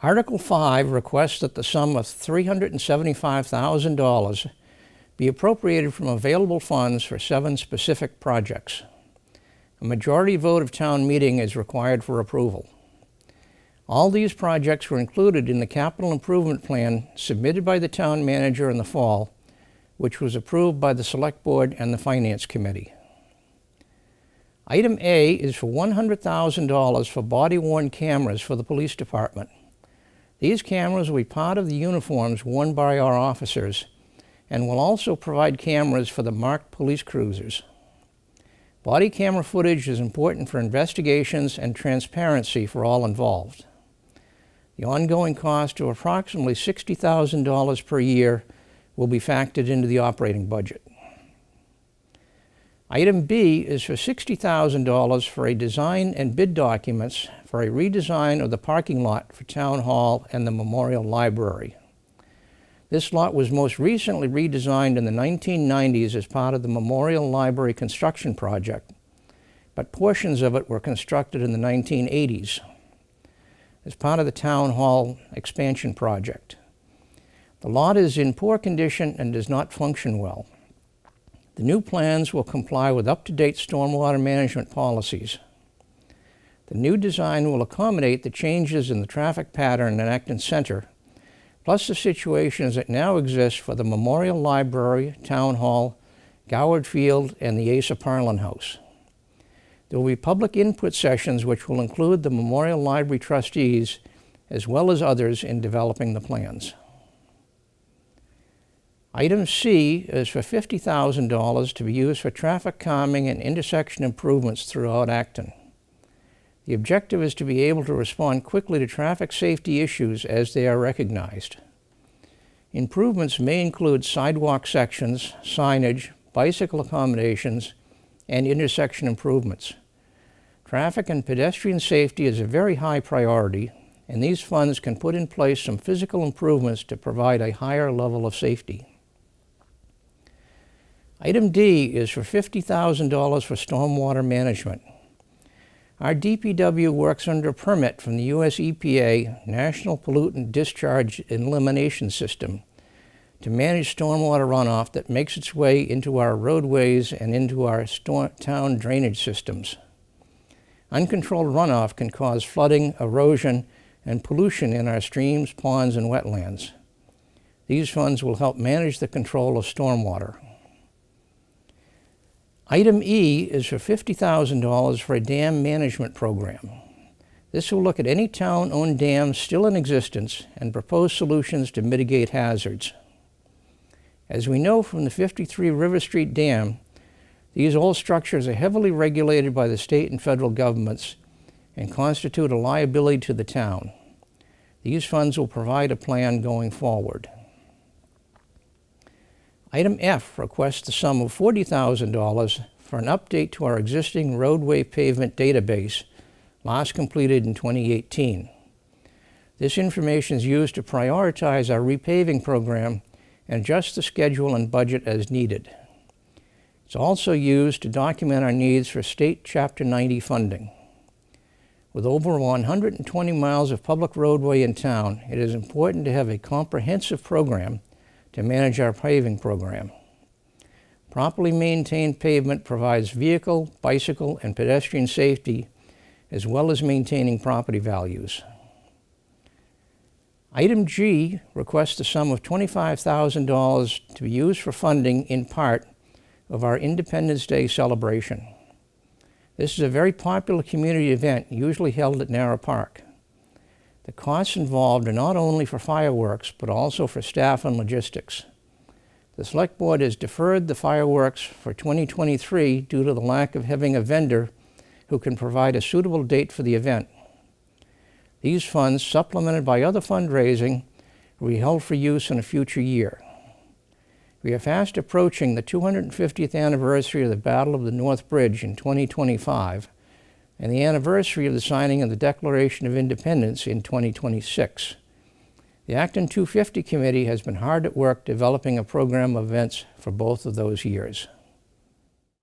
Article 5 requests that the sum of $375,000 be appropriated from available funds for 7 specific projects. A majority vote of town meeting is required for approval. All these projects were included in the capital improvement plan submitted by the town manager in the fall, which was approved by the Select Board and the Finance Committee. Item A is for $100,000 for body-worn cameras for the police department. These cameras will be part of the uniforms worn by our officers and will also provide cameras for the marked police cruisers. Body camera footage is important for investigations and transparency for all involved. The ongoing cost of approximately $60,000 per year will be factored into the operating budget. Item B is for $60,000 for a design and bid documents for a redesign of the parking lot for Town Hall and the Memorial Library. This lot was most recently redesigned in the 1990s as part of the Memorial Library construction project, but portions of it were constructed in the 1980s as part of the Town Hall expansion project. The lot is in poor condition and does not function well. The new plans will comply with up-to-date stormwater management policies. The new design will accommodate the changes in the traffic pattern in Acton Center, plus the situations that now exist for the Memorial Library, Town Hall, Goward Field, and the Asa Parlin House. There will be public input sessions which will include the Memorial Library trustees as well as others in developing the plans. Item C is for $50,000 to be used for traffic calming and intersection improvements throughout Acton. The objective is to be able to respond quickly to traffic safety issues as they are recognized. Improvements may include sidewalk sections, signage, bicycle accommodations, and intersection improvements. Traffic and pedestrian safety is a very high priority, and these funds can put in place some physical improvements to provide a higher level of safety. Item D is for $50,000 for stormwater management. Our DPW works under a permit from the U.S. EPA National Pollutant Discharge Elimination System to manage stormwater runoff that makes its way into our roadways and into our town drainage systems. Uncontrolled runoff can cause flooding, erosion, and pollution in our streams, ponds, and wetlands. These funds will help manage the control of stormwater. Item E is for $50,000 for a dam management program. This will look at any town-owned dams still in existence and propose solutions to mitigate hazards. As we know from the 53 River Street Dam, these old structures are heavily regulated by the state and federal governments and constitute a liability to the town. These funds will provide a plan going forward. Item F requests the sum of $40,000 for an update to our existing roadway pavement database, last completed in 2018. This information is used to prioritize our repaving program and adjust the schedule and budget as needed. It's also used to document our needs for state Chapter 90 funding. With over 120 miles of public roadway in town, it is important to have a comprehensive program to manage our paving program. Properly maintained pavement provides vehicle, bicycle, and pedestrian safety, as well as maintaining property values. Item G requests the sum of $25,000 to be used for funding, in part, of our Independence Day celebration. This is a very popular community event, usually held at Narrow Park. The costs involved are not only for fireworks, but also for staff and logistics. The Select Board has deferred the fireworks for 2023 due to the lack of having a vendor who can provide a suitable date for the event. These funds, supplemented by other fundraising, will be held for use in a future year. We are fast approaching the 250th anniversary of the Battle of the North Bridge in 2025, and the anniversary of the signing of the Declaration of Independence in 2026. The Acton 250 Committee has been hard at work developing a program of events for both of those years.